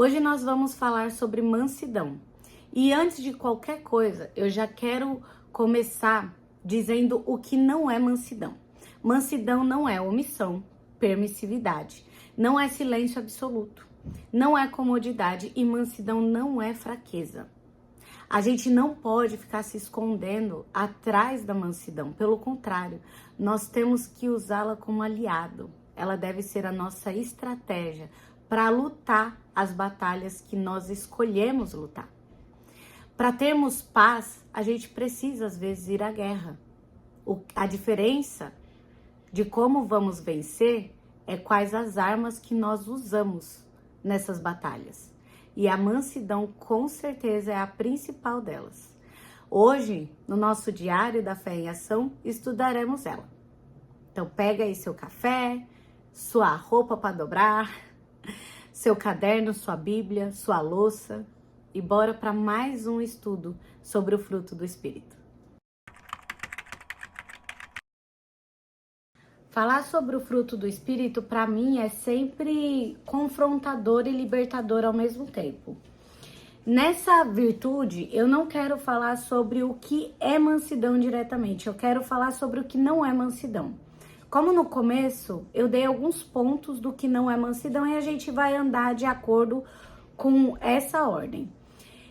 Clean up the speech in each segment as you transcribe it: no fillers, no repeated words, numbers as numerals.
Hoje nós vamos falar sobre mansidão. E antes de qualquer coisa, eu já quero começar dizendo o que não é mansidão. Mansidão não é omissão, permissividade, não é silêncio absoluto, não é comodidade e mansidão não é fraqueza. A gente não pode ficar se escondendo atrás da mansidão. Pelo contrário, nós temos que usá-la como aliado. Ela deve ser a nossa estratégia para lutar as batalhas que nós escolhemos lutar. Para termos paz, a gente precisa às vezes ir à guerra. A diferença de como vamos vencer é quais as armas que nós usamos nessas batalhas. E a mansidão, com certeza, é a principal delas. Hoje, no nosso Diário da Fé em Ação, estudaremos ela. Então, pega aí seu café, sua roupa para dobrar, seu caderno, sua Bíblia, sua louça e bora para mais um estudo sobre o fruto do Espírito. Falar sobre o fruto do Espírito, para mim, é sempre confrontador e libertador ao mesmo tempo. Nessa virtude, eu não quero falar sobre o que é mansidão diretamente, eu quero falar sobre o que não é mansidão. Como no começo, eu dei alguns pontos do que não é mansidão e a gente vai andar de acordo com essa ordem.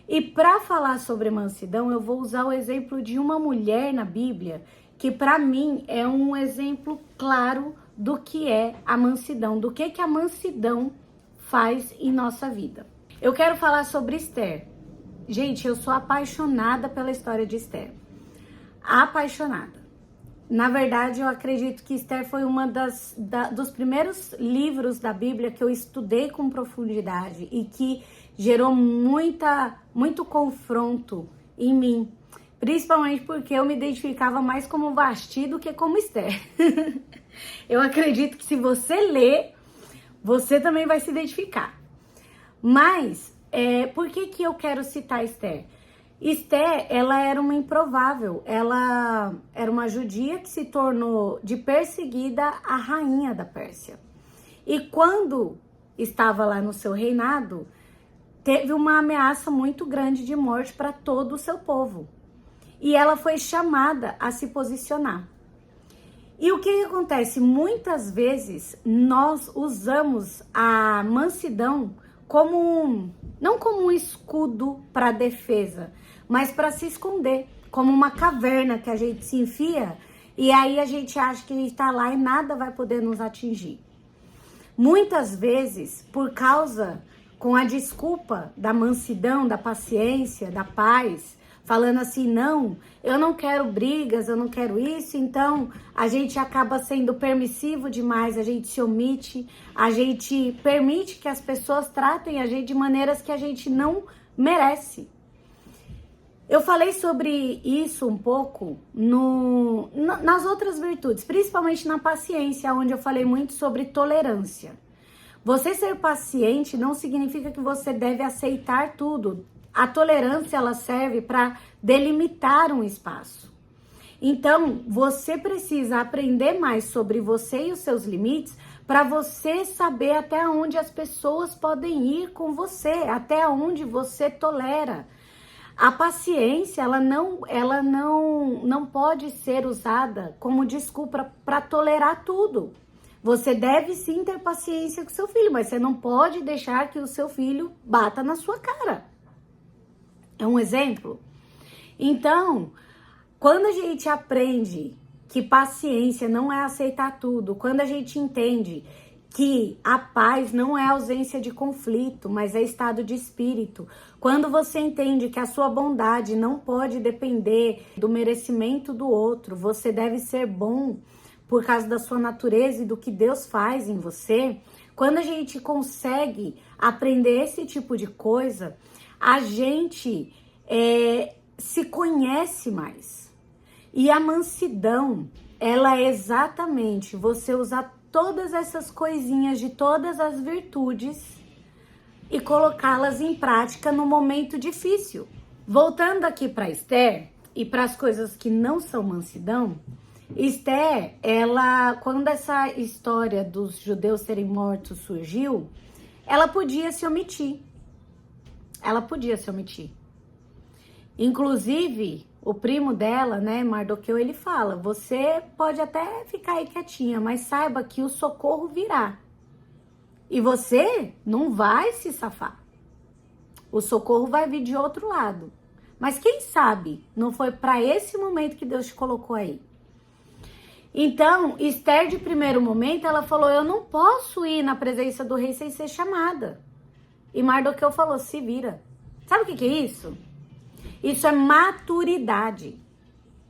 E para falar sobre mansidão, eu vou usar o exemplo de uma mulher na Bíblia que para mim é um exemplo claro do que é a mansidão, do que a mansidão faz em nossa vida. Eu quero falar sobre Esther. Gente, eu sou apaixonada pela história de Esther. Apaixonada. Na verdade, eu acredito que Esther foi uma dos primeiros livros da Bíblia que eu estudei com profundidade e que gerou muito confronto em mim. Principalmente porque eu me identificava mais como Vasti do que como Esther. Eu acredito que se você ler, você também vai se identificar. Mas, por que eu quero citar Esther? Esther, ela era uma improvável. Ela era uma judia que se tornou de perseguida a rainha da Pérsia. E quando estava lá no seu reinado, teve uma ameaça muito grande de morte para todo o seu povo. E ela foi chamada a se posicionar. E o que acontece? Muitas vezes nós usamos a mansidão não como um escudo para defesa, mas para se esconder, como uma caverna que a gente se enfia e aí a gente acha que a gente está lá e nada vai poder nos atingir. Muitas vezes, com a desculpa da mansidão, da paciência, da paz, falando assim, não, eu não quero brigas, eu não quero isso, então a gente acaba sendo permissivo demais, a gente se omite, a gente permite que as pessoas tratem a gente de maneiras que a gente não merece. Eu falei sobre isso um pouco nas outras virtudes, principalmente na paciência, onde eu falei muito sobre tolerância. Você ser paciente não significa que você deve aceitar tudo. A tolerância, ela serve para delimitar um espaço. Então, você precisa aprender mais sobre você e os seus limites para você saber até onde as pessoas podem ir com você, até onde você tolera. A paciência, ela não pode ser usada como desculpa para tolerar tudo. Você deve sim ter paciência com seu filho, mas você não pode deixar que o seu filho bata na sua cara. É um exemplo? Então, quando a gente aprende que paciência não é aceitar tudo, quando a gente entende que a paz não é ausência de conflito, mas é estado de espírito, quando você entende que a sua bondade não pode depender do merecimento do outro, você deve ser bom por causa da sua natureza e do que Deus faz em você, quando a gente consegue aprender esse tipo de coisa, a gente se conhece mais. E a mansidão, ela é exatamente você usar todas essas coisinhas de todas as virtudes e colocá-las em prática no momento difícil. Voltando aqui para Esther e para as coisas que não são mansidão, Esther, quando essa história dos judeus serem mortos surgiu, ela podia se omitir. ela podia se omitir. Inclusive, o primo dela, né, Mardoqueu, ele fala, você pode até ficar aí quietinha, mas saiba que o socorro virá. E você não vai se safar. O socorro vai vir de outro lado. Mas quem sabe não foi para esse momento que Deus te colocou aí. Então, Esther, de primeiro momento, ela falou, eu não posso ir na presença do rei sem ser chamada. E Mardoqueu falou, se vira. Sabe o que é isso? Isso é maturidade.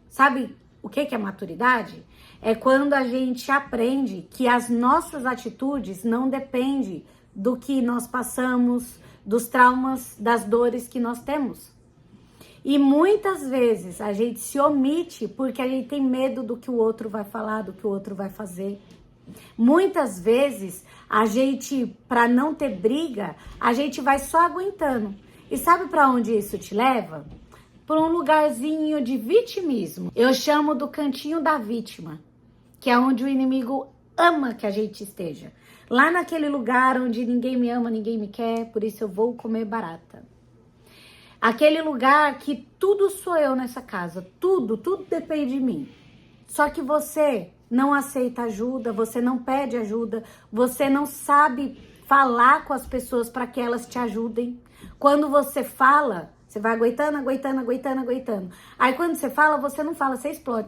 Sabe o que é maturidade? É quando a gente aprende que as nossas atitudes não dependem do que nós passamos, dos traumas, das dores que nós temos. E muitas vezes a gente se omite porque a gente tem medo do que o outro vai falar, do que o outro vai fazer. Muitas vezes a gente, para não ter briga, a gente vai só aguentando. E sabe para onde isso te leva? Para um lugarzinho de vitimismo. Eu chamo do cantinho da vítima, que é onde o inimigo ama que a gente esteja. Lá naquele lugar onde ninguém me ama, ninguém me quer, por isso eu vou comer barata. Aquele lugar que tudo sou eu nessa casa, tudo depende de mim. Só que você não aceita ajuda, você não pede ajuda, você não sabe falar com as pessoas para que elas te ajudem. Quando você fala, você vai aguentando. Aí quando você fala, você não fala, você explode.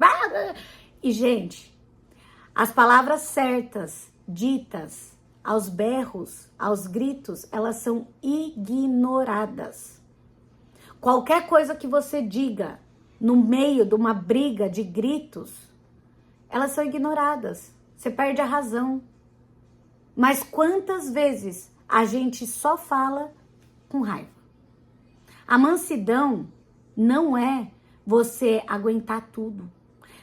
E gente, as palavras certas, ditas, aos berros, aos gritos, elas são ignoradas. Qualquer coisa que você diga no meio de uma briga de gritos, elas são ignoradas. Você perde a razão. Mas quantas vezes a gente só fala com raiva? A mansidão não é você aguentar tudo.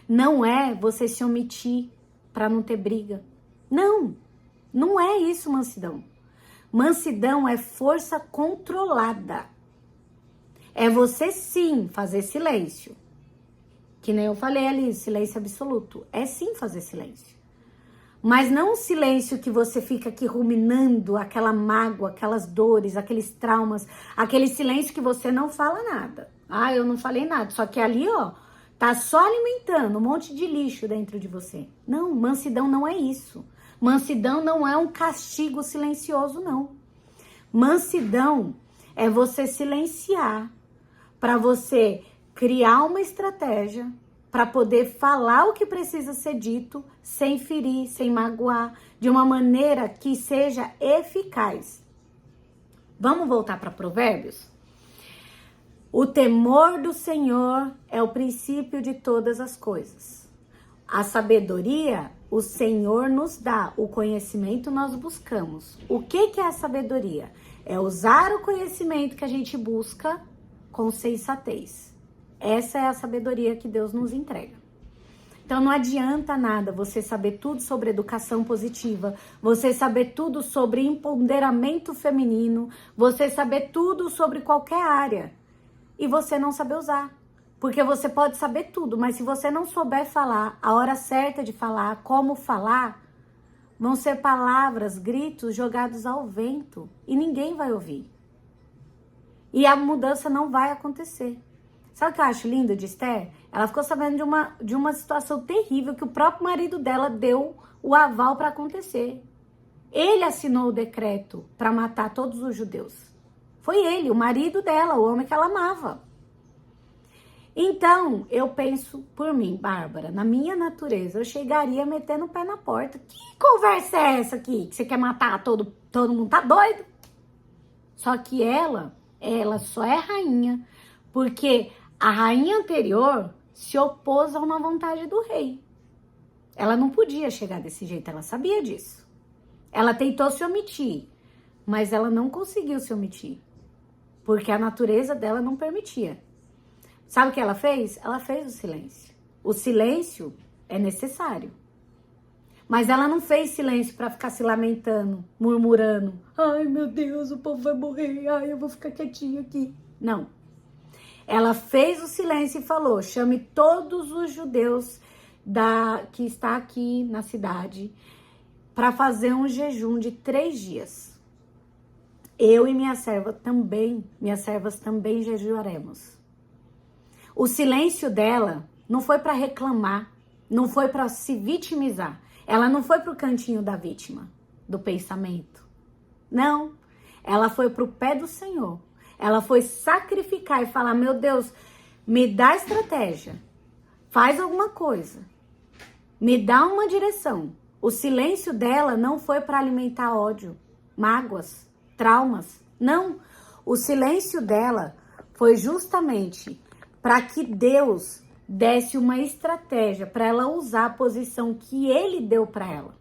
Não é você se omitir para não ter briga. Não é isso mansidão. Mansidão é força controlada. É você sim fazer silêncio. Que nem eu falei ali, silêncio absoluto. É sim fazer silêncio. Mas não um silêncio que você fica aqui ruminando aquela mágoa, aquelas dores, aqueles traumas. Aquele silêncio que você não fala nada. Ah, eu não falei nada. Só que ali, ó, tá só alimentando um monte de lixo dentro de você. Não, mansidão não é isso. Mansidão não é um castigo silencioso, não. Mansidão é você silenciar para você criar uma estratégia para poder falar o que precisa ser dito sem ferir, sem magoar, de uma maneira que seja eficaz. Vamos voltar para Provérbios? O temor do Senhor é o princípio de todas as coisas. A sabedoria, o Senhor nos dá, o conhecimento nós buscamos. O que é a sabedoria? É usar o conhecimento que a gente busca com sensatez. Essa é a sabedoria que Deus nos entrega. Então não adianta nada você saber tudo sobre educação positiva, você saber tudo sobre empoderamento feminino, você saber tudo sobre qualquer área e você não saber usar. Porque você pode saber tudo, mas se você não souber falar, a hora certa de falar, como falar, vão ser palavras, gritos jogados ao vento e ninguém vai ouvir. E a mudança não vai acontecer. Sabe o que eu acho lindo de Esther? Ela ficou sabendo de uma situação terrível que o próprio marido dela deu o aval para acontecer. Ele assinou o decreto para matar todos os judeus. Foi ele, o marido dela, o homem que ela amava. Então, eu penso por mim, Bárbara, na minha natureza, eu chegaria metendo o pé na porta. Que conversa é essa aqui? Que você quer matar todo mundo? Tá doido? Só que ela só é rainha porque a rainha anterior se opôs a uma vontade do rei. Ela não podia chegar desse jeito, ela sabia disso. Ela tentou se omitir, mas ela não conseguiu se omitir, porque a natureza dela não permitia. Sabe o que ela fez? Ela fez o silêncio. O silêncio é necessário. Mas ela não fez silêncio para ficar se lamentando, murmurando. Ai, meu Deus, o povo vai morrer. Ai, eu vou ficar quietinha aqui. Não. Ela fez o silêncio e falou, chame todos os judeus que está aqui na cidade para fazer um jejum de 3 dias. eu e minhas servas também jejuaremos. O silêncio dela não foi para reclamar, não foi para se vitimizar. Ela não foi para o cantinho da vítima, do pensamento. Não, ela foi para o pé do Senhor. Ela foi sacrificar e falar, meu Deus, me dá estratégia, faz alguma coisa, me dá uma direção. O silêncio dela não foi para alimentar ódio, mágoas, traumas. Não, o silêncio dela foi justamente para que Deus desse uma estratégia para ela usar a posição que ele deu para ela.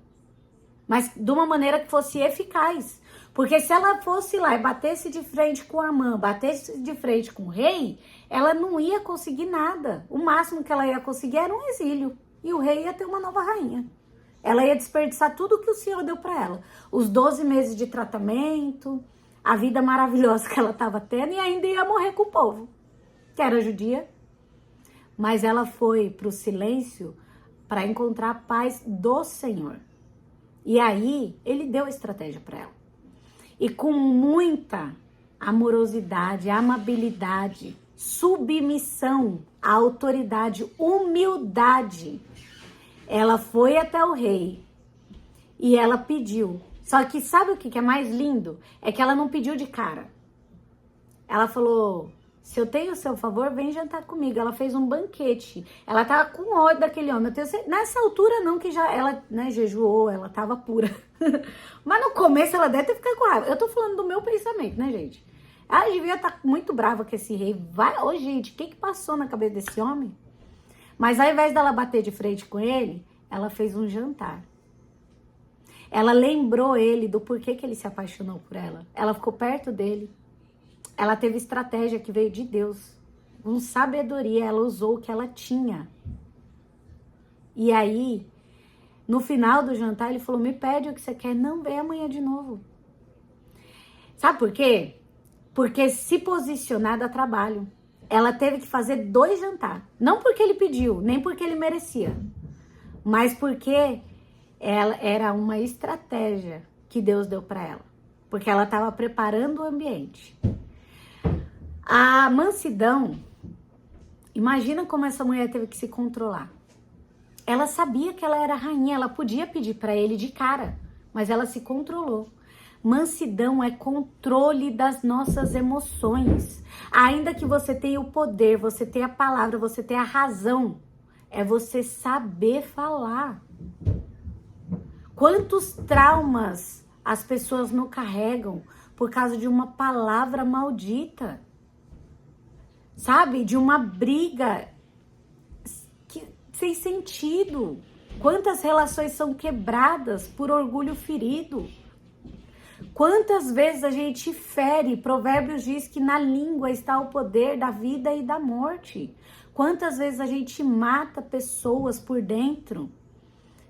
Mas de uma maneira que fosse eficaz. Porque se ela fosse lá e batesse de frente com a Amã, batesse de frente com o rei, ela não ia conseguir nada. O máximo que ela ia conseguir era um exílio. E o rei ia ter uma nova rainha. Ela ia desperdiçar tudo que o Senhor deu para ela. Os 12 meses de tratamento, a vida maravilhosa que ela estava tendo e ainda ia morrer com o povo, que era judia. Mas ela foi para o silêncio para encontrar a paz do Senhor. E aí, ele deu a estratégia para ela. E com muita amorosidade, amabilidade, submissão à autoridade, humildade, ela foi até o rei e ela pediu. Só que sabe o que é mais lindo? É que ela não pediu de cara. Ela falou, se eu tenho o seu favor, vem jantar comigo. Ela fez um banquete. Ela tava com ódio daquele homem. Nessa altura não, que já ela, né, jejuou, ela tava pura. Mas no começo ela deve ter ficado com raiva. Eu tô falando do meu pensamento, né, gente? Ela devia estar muito brava com esse rei. Ô, gente, o que passou na cabeça desse homem? Mas ao invés dela bater de frente com ele, ela fez um jantar. Ela lembrou ele do porquê que ele se apaixonou por ela. Ela ficou perto dele. Ela teve estratégia que veio de Deus. Com sabedoria, ela usou o que ela tinha. E aí, no final do jantar, ele falou, me pede o que você quer. Não, vem amanhã de novo. Sabe por quê? Porque se posicionar dá trabalho. Ela teve que fazer 2 jantares. Não porque ele pediu, nem porque ele merecia. Mas porque ela era uma estratégia que Deus deu para ela. Porque ela estava preparando o ambiente. A mansidão, imagina como essa mulher teve que se controlar. Ela sabia que ela era rainha, ela podia pedir para ele de cara, mas ela se controlou. Mansidão é controle das nossas emoções. Ainda que você tenha o poder, você tenha a palavra, você tenha a razão, é você saber falar. Quantos traumas as pessoas não carregam por causa de uma palavra maldita? Sabe? De uma briga sem sentido. Quantas relações são quebradas por orgulho ferido? Quantas vezes a gente fere? Provérbios diz que na língua está o poder da vida e da morte. Quantas vezes a gente mata pessoas por dentro?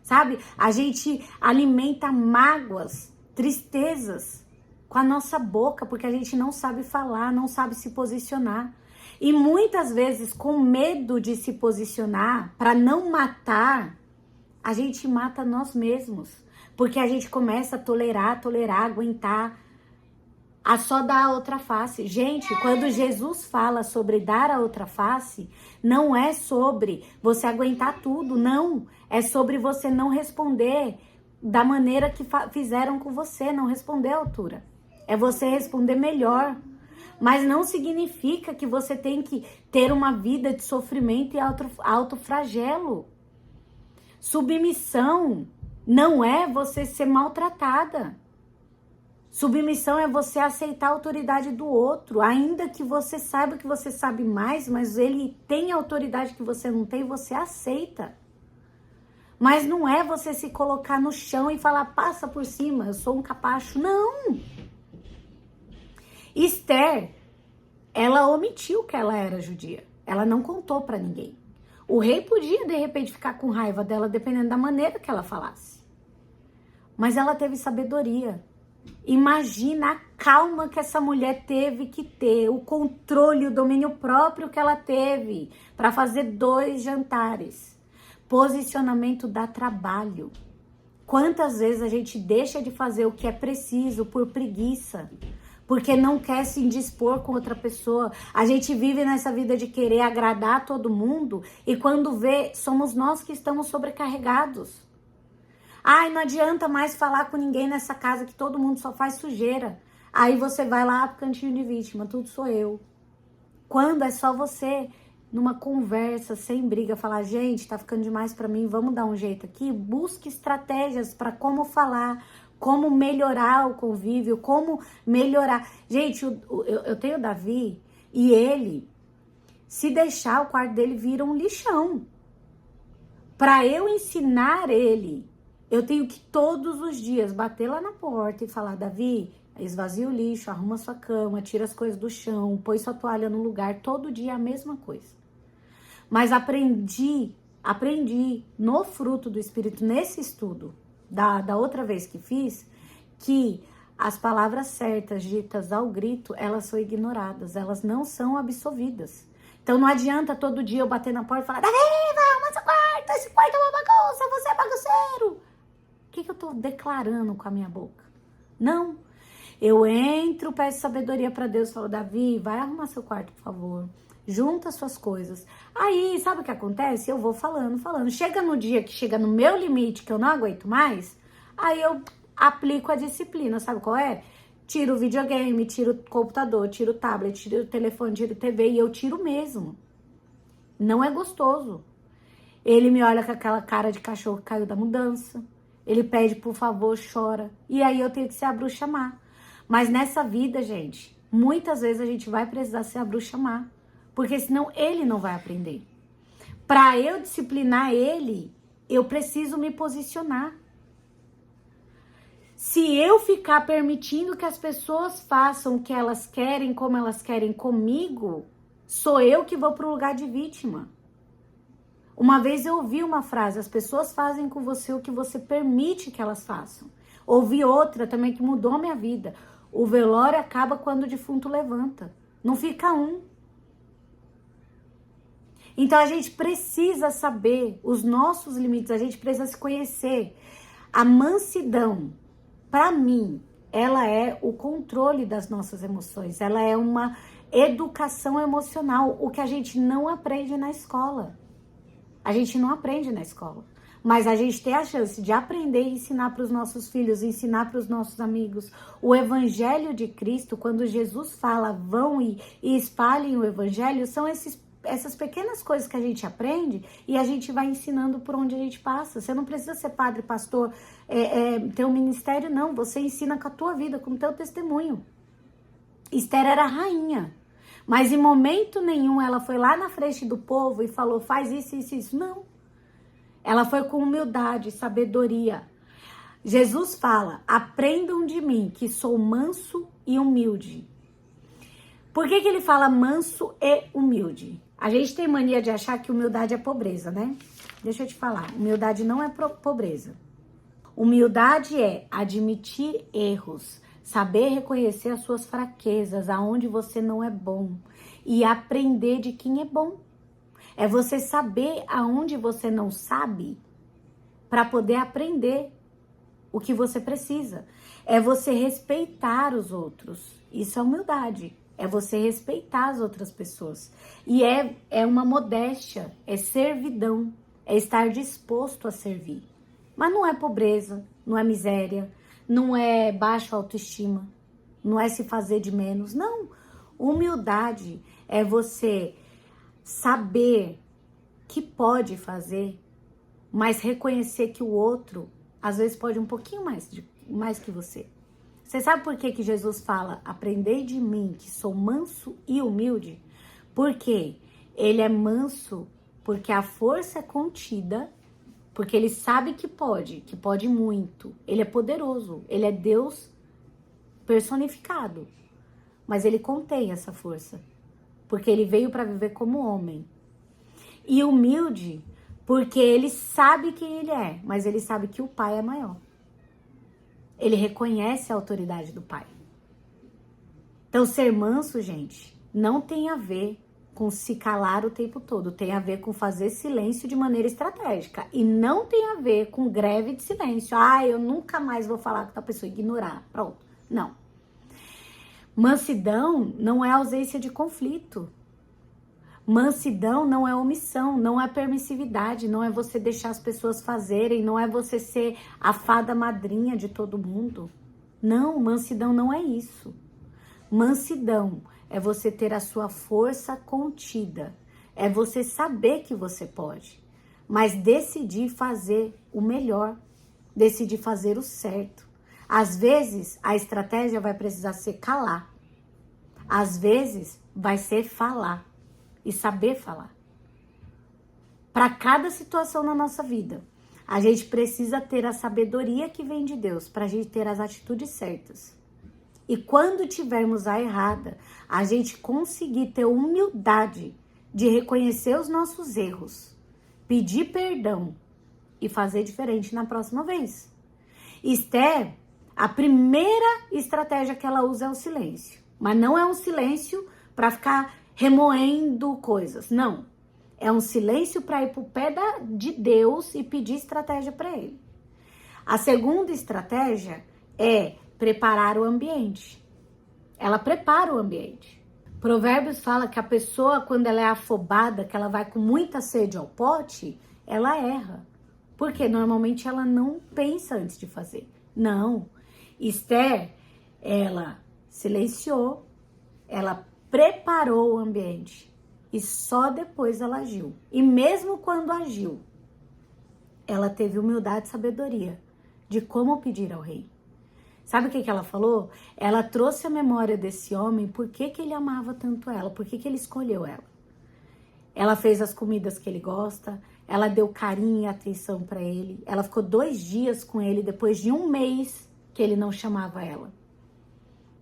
Sabe? A gente alimenta mágoas, tristezas com a nossa boca, porque a gente não sabe falar, não sabe se posicionar. E muitas vezes, com medo de se posicionar, para não matar, a gente mata nós mesmos. Porque a gente começa a tolerar, aguentar, a só dar a outra face. Gente, quando Jesus fala sobre dar a outra face, não é sobre você aguentar tudo, não. É sobre você não responder da maneira que fizeram com você, não responder à altura. É você responder melhor. Mas não significa que você tem que ter uma vida de sofrimento e autoflagelo. Submissão não é você ser maltratada. Submissão é você aceitar a autoridade do outro, ainda que você saiba que você sabe mais, mas ele tem a autoridade que você não tem, você aceita. Mas não é você se colocar no chão e falar, passa por cima, eu sou um capacho. Não! Esther, ela omitiu que ela era judia. Ela não contou pra ninguém. O rei podia, de repente, ficar com raiva dela, dependendo da maneira que ela falasse. Mas ela teve sabedoria. Imagina a calma que essa mulher teve que ter, o controle, o domínio próprio que ela teve para fazer 2 jantares. Posicionamento dá trabalho. Quantas vezes a gente deixa de fazer o que é preciso por preguiça, porque não quer se indispor com outra pessoa. A gente vive nessa vida de querer agradar todo mundo e quando vê, somos nós que estamos sobrecarregados. Ai, não adianta mais falar com ninguém nessa casa que todo mundo só faz sujeira. Aí você vai lá pro cantinho de vítima, tudo sou eu. Quando é só você, numa conversa, sem briga, falar, gente, tá ficando demais pra mim, vamos dar um jeito aqui. Busque estratégias para como falar, como melhorar o convívio, como melhorar. Gente, eu tenho o Davi e ele, se deixar, o quarto dele vira um lixão. Para eu ensinar ele, eu tenho que todos os dias bater lá na porta e falar, Davi, esvazia o lixo, arruma sua cama, tira as coisas do chão, põe sua toalha no lugar, todo dia a mesma coisa. Mas aprendi no fruto do Espírito, nesse estudo, da outra vez que fiz, que as palavras certas ditas ao grito, elas são ignoradas, elas não são absolvidas. Então não adianta todo dia eu bater na porta e falar, Davi, vai arrumar seu quarto, esse quarto é uma bagunça, você é bagunceiro. O que eu tô declarando com a minha boca? Não. Eu entro, peço sabedoria para Deus, falo, Davi, vai arrumar seu quarto, por favor. Junta suas coisas. Aí, sabe o que acontece? Eu vou falando. Chega no dia que chega no meu limite, que eu não aguento mais, aí eu aplico a disciplina, sabe qual é? Tiro o videogame, tiro o computador, tiro o tablet, tiro o telefone, tiro a TV e eu tiro mesmo. Não é gostoso. Ele me olha com aquela cara de cachorro que caiu da mudança. Ele pede por favor, chora. E aí eu tenho que ser a bruxa má. Mas nessa vida, gente, muitas vezes a gente vai precisar ser a bruxa má. Porque senão ele não vai aprender. Para eu disciplinar ele, eu preciso me posicionar. Se eu ficar permitindo que as pessoas façam o que elas querem, como elas querem comigo, sou eu que vou pro lugar de vítima. Uma vez eu ouvi uma frase, as pessoas fazem com você o que você permite que elas façam. Ouvi outra também que mudou a minha vida. O velório acaba quando o defunto levanta. Não fica um. Então a gente precisa saber os nossos limites, a gente precisa se conhecer. A mansidão, para mim, ela é o controle das nossas emoções, ela é uma educação emocional, o que a gente não aprende na escola. A gente não aprende na escola, mas a gente tem a chance de aprender e ensinar para os nossos filhos, ensinar para os nossos amigos. O Evangelho de Cristo, quando Jesus fala, vão e espalhem o Evangelho, são essas pequenas coisas que a gente aprende e a gente vai ensinando por onde a gente passa. Você não precisa ser padre, pastor, ter um ministério, não. Você ensina com a tua vida, com o teu testemunho. Esther era rainha, mas em momento nenhum ela foi lá na frente do povo e falou, faz isso, isso, isso. Não. Ela foi com humildade, sabedoria. Jesus fala, aprendam de mim, que sou manso e humilde. Por que ele fala manso e humilde? A gente tem mania de achar que humildade é pobreza, né? Deixa eu te falar, humildade não é pobreza. Humildade é admitir erros, saber reconhecer as suas fraquezas, aonde você não é bom e aprender de quem é bom. É você saber aonde você não sabe para poder aprender o que você precisa. É você respeitar os outros. Isso é humildade. É você respeitar as outras pessoas. E é uma modéstia, é servidão, é estar disposto a servir. Mas não é pobreza, não é miséria, não é baixa autoestima, não é se fazer de menos. Não, humildade é você saber que pode fazer, mas reconhecer que o outro, às vezes, pode um pouquinho mais que você. Você sabe por que Jesus fala, aprendei de mim, que sou manso e humilde? Porque ele é manso, porque a força é contida, porque ele sabe que pode muito. Ele é poderoso, ele é Deus personificado, mas ele contém essa força, porque ele veio para viver como homem. E humilde, porque ele sabe quem ele é, mas ele sabe que o Pai é maior. Ele reconhece a autoridade do Pai. Então, ser manso, gente, não tem a ver com se calar o tempo todo. Tem a ver com fazer silêncio de maneira estratégica. E não tem a ver com greve de silêncio. Ah, eu nunca mais vou falar com tal pessoa, ignorar. Pronto. Não. Mansidão não é ausência de conflito. Mansidão não é omissão, não é permissividade, não é você deixar as pessoas fazerem, não é você ser a fada madrinha de todo mundo. Não, mansidão não é isso. Mansidão é você ter a sua força contida, é você saber que você pode, mas decidir fazer o melhor, decidir fazer o certo. Às vezes, a estratégia vai precisar ser calar, às vezes vai ser falar e saber falar. Para cada situação na nossa vida, a gente precisa ter a sabedoria que vem de Deus para a gente ter as atitudes certas. E quando tivermos a errada, a gente conseguir ter humildade de reconhecer os nossos erros, pedir perdão e fazer diferente na próxima vez. Esther, a primeira estratégia que ela usa é o silêncio. Mas não é um silêncio para ficar remoendo coisas, não. É um silêncio para ir para o pé de Deus e pedir estratégia para ele. A segunda estratégia é preparar o ambiente. Ela prepara o ambiente. Provérbios fala que a pessoa, quando ela é afobada, que ela vai com muita sede ao pote, ela erra. Porque normalmente ela não pensa antes de fazer. Não. Esther, ela silenciou, ela preparou o ambiente e só depois ela agiu. E mesmo quando agiu, ela teve humildade e sabedoria de como pedir ao rei. Sabe o que ela falou? Ela trouxe a memória desse homem, por que ele amava tanto ela, por que ele escolheu ela. Ela fez as comidas que ele gosta, ela deu carinho e atenção para ele, ela ficou 2 dias com ele depois de 1 mês que ele não chamava ela.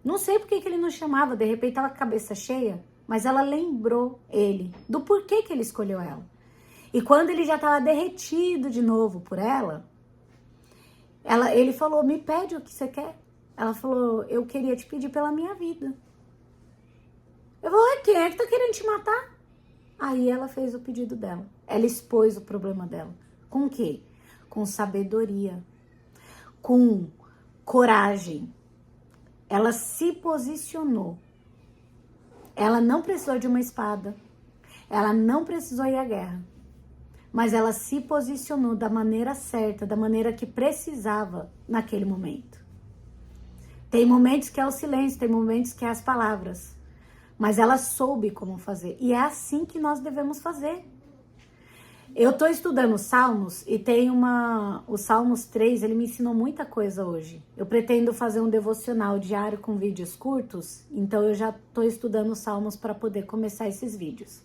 Não sei por que ele não chamava, de repente estava com a cabeça cheia, mas ela lembrou ele do porquê que ele escolheu ela. E quando ele já estava derretido de novo por ela, ele falou, me pede o que você quer. Ela falou, eu queria te pedir pela minha vida. Eu falei, quem é que tá querendo te matar? Aí ela fez o pedido dela. Ela expôs o problema dela. Com o quê? Com sabedoria. Com coragem. Ela se posicionou. Ela não precisou de uma espada. Ela não precisou ir à guerra. Mas ela se posicionou da maneira certa, da maneira que precisava naquele momento. Tem momentos que é o silêncio, tem momentos que é as palavras. Mas ela soube como fazer. E é assim que nós devemos fazer. Eu estou estudando Salmos e tem o Salmos 3, ele me ensinou muita coisa hoje. Eu pretendo fazer um devocional diário com vídeos curtos, então eu já estou estudando Salmos para poder começar esses vídeos.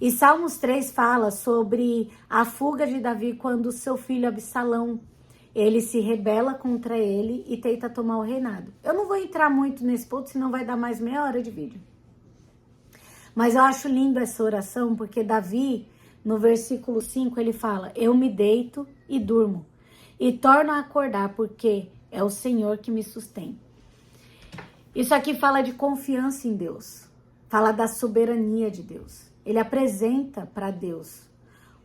E Salmos 3 fala sobre a fuga de Davi quando seu filho Absalão, ele se rebela contra ele e tenta tomar o reinado. Eu não vou entrar muito nesse ponto, senão vai dar mais meia hora de vídeo. Mas eu acho lindo essa oração, porque Davi, no versículo 5, ele fala, eu me deito e durmo, e torno a acordar, porque é o Senhor que me sustém. Isso aqui fala de confiança em Deus, fala da soberania de Deus. Ele apresenta para Deus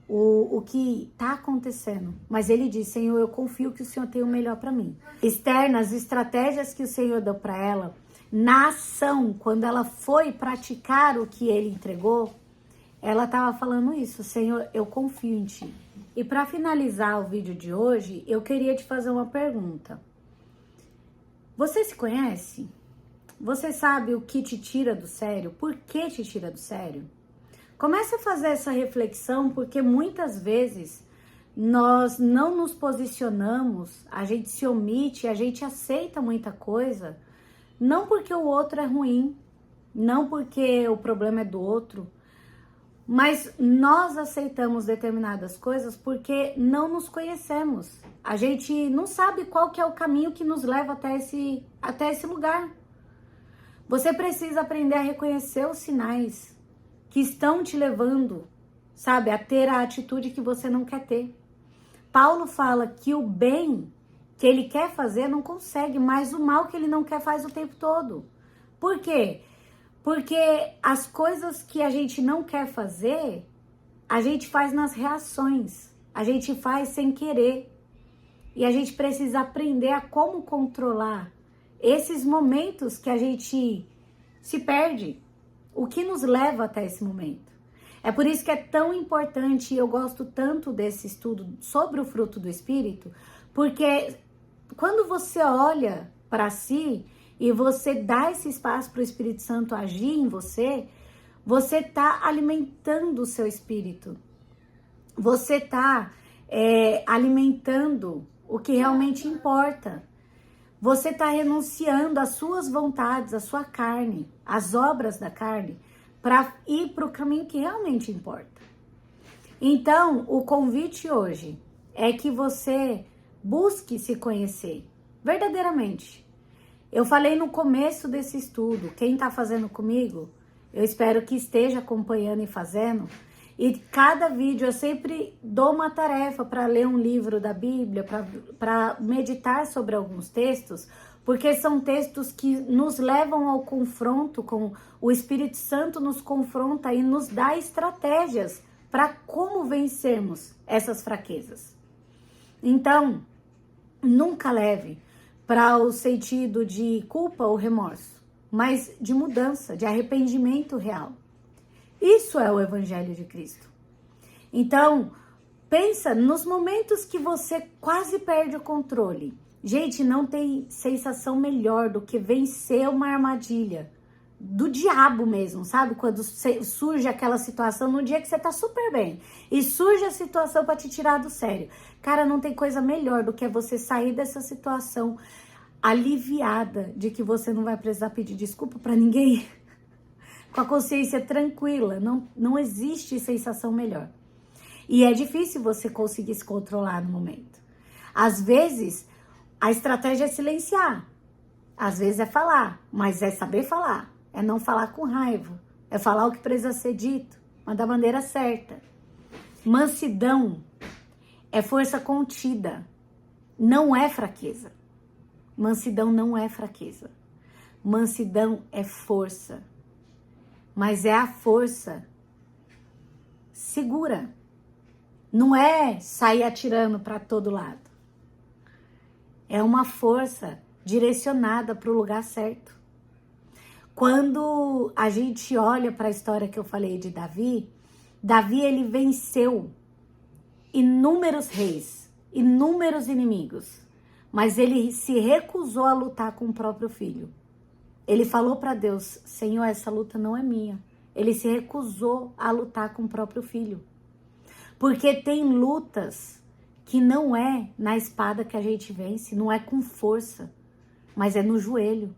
o que está acontecendo. Mas ele diz, Senhor, eu confio que o Senhor tem o melhor para mim. Esther, as estratégias que o Senhor deu para ela, na ação, quando ela foi praticar o que ele entregou, ela estava falando isso, Senhor, eu confio em ti. E para finalizar o vídeo de hoje, eu queria te fazer uma pergunta. Você se conhece? Você sabe o que te tira do sério? Por que te tira do sério? Comece a fazer essa reflexão, porque muitas vezes nós não nos posicionamos, a gente se omite, a gente aceita muita coisa, não porque o outro é ruim, não porque o problema é do outro, mas nós aceitamos determinadas coisas porque não nos conhecemos. A gente não sabe qual que é o caminho que nos leva até esse lugar. Você precisa aprender a reconhecer os sinais que estão te levando, sabe, a ter a atitude que você não quer ter. Paulo fala que o bem que ele quer fazer não consegue, mas o mal que ele não quer faz o tempo todo. Por quê? Porque as coisas que a gente não quer fazer, a gente faz nas reações, a gente faz sem querer. E a gente precisa aprender a como controlar esses momentos que a gente se perde, o que nos leva até esse momento. É por isso que é tão importante, e eu gosto tanto desse estudo sobre o fruto do Espírito, porque quando você olha para si e você dá esse espaço para o Espírito Santo agir em você, você está alimentando o seu espírito. Você está alimentando o que realmente importa. Você está renunciando às suas vontades, à sua carne, às obras da carne, para ir para o caminho que realmente importa. Então, o convite hoje é que você busque se conhecer verdadeiramente. Eu falei no começo desse estudo, quem está fazendo comigo, eu espero que esteja acompanhando e fazendo. E cada vídeo eu sempre dou uma tarefa para ler um livro da Bíblia, para meditar sobre alguns textos, porque são textos que nos levam ao confronto com o Espírito Santo, nos confronta e nos dá estratégias para como vencermos essas fraquezas. Então, nunca leve para o sentido de culpa ou remorso, mas de mudança, de arrependimento real. Isso é o Evangelho de Cristo. Então, pensa nos momentos que você quase perde o controle. Gente, não tem sensação melhor do que vencer uma armadilha do diabo mesmo, sabe? Quando surge aquela situação num dia que você tá super bem e surge a situação para te tirar do sério. Cara, não tem coisa melhor do que você sair dessa situação aliviada de que você não vai precisar pedir desculpa para ninguém. Com a consciência tranquila, não existe sensação melhor. E é difícil você conseguir se controlar no momento. Às vezes, a estratégia é silenciar. Às vezes é falar, mas é saber falar. É não falar com raiva. É falar o que precisa ser dito, mas da maneira certa. Mansidão é força contida. Não é fraqueza. Mansidão não é fraqueza. Mansidão é força. Mas é a força segura. Não é sair atirando para todo lado. É uma força direcionada para o lugar certo. Quando a gente olha para a história que eu falei de Davi, Davi ele venceu inúmeros reis, inúmeros inimigos, mas ele se recusou a lutar com o próprio filho. Ele falou para Deus, Senhor, essa luta não é minha. Ele se recusou a lutar com o próprio filho. Porque tem lutas que não é na espada que a gente vence, não é com força, mas é no joelho.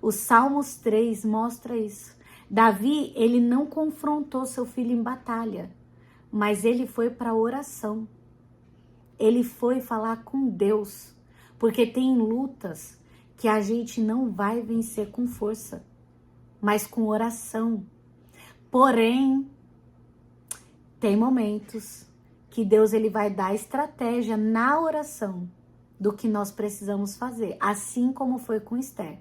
O Salmos 3 mostra isso. Davi, ele não confrontou seu filho em batalha, mas ele foi para a oração. Ele foi falar com Deus, porque tem lutas que a gente não vai vencer com força, mas com oração. Porém, tem momentos que Deus ele vai dar estratégia na oração do que nós precisamos fazer, assim como foi com Esther.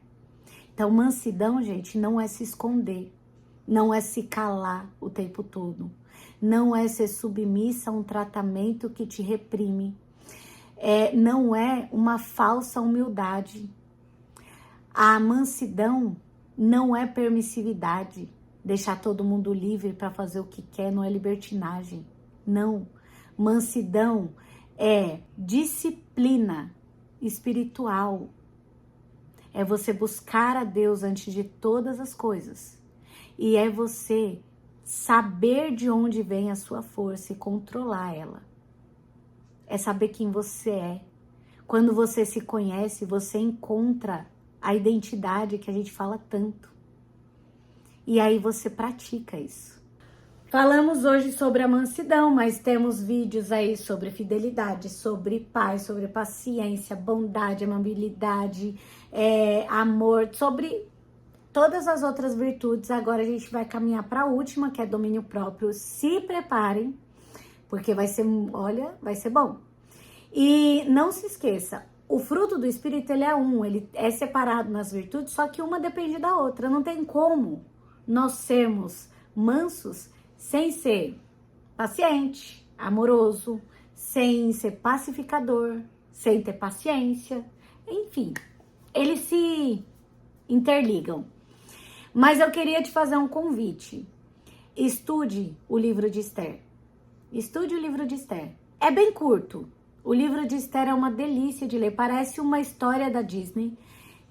Então, mansidão, gente, não é se esconder, não é se calar o tempo todo, não é ser submissa a um tratamento que te reprime, não é uma falsa humildade. A mansidão não é permissividade, deixar todo mundo livre para fazer o que quer, não é libertinagem, não. Mansidão é disciplina espiritual, é você buscar a Deus antes de todas as coisas, e é você saber de onde vem a sua força e controlar ela, é saber quem você é. Quando você se conhece, você encontra a identidade que a gente fala tanto. E aí você pratica isso. Falamos hoje sobre a mansidão, mas temos vídeos aí sobre fidelidade, sobre paz, sobre paciência, bondade, amabilidade, amor, sobre todas as outras virtudes. Agora a gente vai caminhar para a última, que é domínio próprio. Se preparem, porque vai ser, olha, vai ser bom. E não se esqueça, o fruto do Espírito, ele é um, ele é separado nas virtudes, só que uma depende da outra. Não tem como nós sermos mansos sem ser paciente, amoroso, sem ser pacificador, sem ter paciência. Enfim, eles se interligam. Mas eu queria te fazer um convite. Estude o livro de Esther. Estude o livro de Esther. É bem curto. O livro de Esther é uma delícia de ler. Parece uma história da Disney.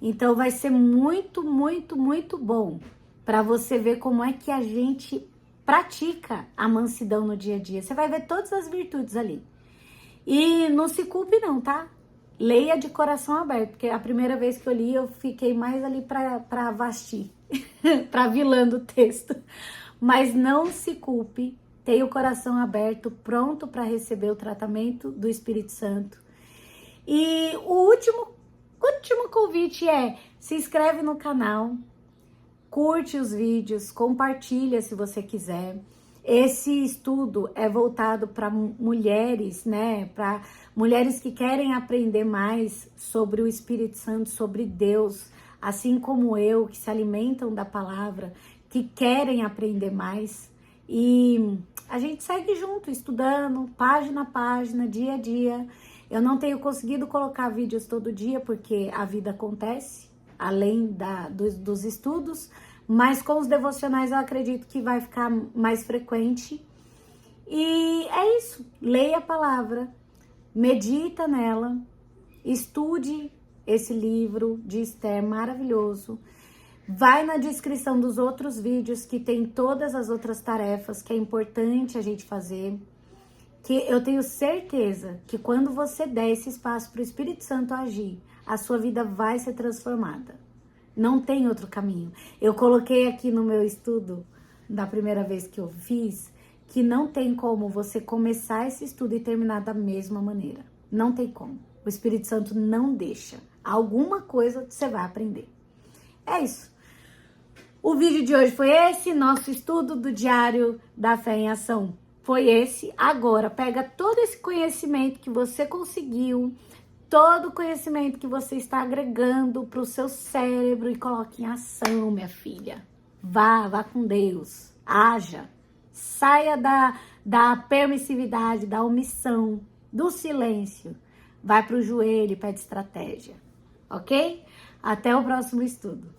Então vai ser muito, muito, muito bom para você ver como é que a gente pratica a mansidão no dia a dia. Você vai ver todas as virtudes ali. E não se culpe não, tá? Leia de coração aberto, porque a primeira vez que eu li, eu fiquei mais ali para Vasti, para vilã do texto. Mas não se culpe, tenha o coração aberto, pronto para receber o tratamento do Espírito Santo. E o último convite é, se inscreve no canal, curte os vídeos, compartilha se você quiser. Esse estudo é voltado para mulheres, né? Para mulheres que querem aprender mais sobre o Espírito Santo, sobre Deus, assim como eu, que se alimentam da palavra, que querem aprender mais. E a gente segue junto, estudando, página a página, dia a dia. Eu não tenho conseguido colocar vídeos todo dia, porque a vida acontece, além dos estudos. Mas com os devocionais eu acredito que vai ficar mais frequente. E é isso. Leia a palavra, medita nela, estude esse livro de Esther maravilhoso. Vai na descrição dos outros vídeos que tem todas as outras tarefas que é importante a gente fazer. Que eu tenho certeza que quando você der esse espaço para o Espírito Santo agir, a sua vida vai ser transformada. Não tem outro caminho. Eu coloquei aqui no meu estudo, da primeira vez que eu fiz, que não tem como você começar esse estudo e terminar da mesma maneira. Não tem como. O Espírito Santo não deixa. Alguma coisa você vai aprender. É isso. O vídeo de hoje foi esse, nosso estudo do Diário da Fé em Ação. Foi esse. Agora, pega todo esse conhecimento que você conseguiu, todo o conhecimento que você está agregando para o seu cérebro e coloque em ação, minha filha. Vá com Deus. Haja. Saia da permissividade, da omissão, do silêncio. Vai para o joelho e pede estratégia. Ok? Até o próximo estudo.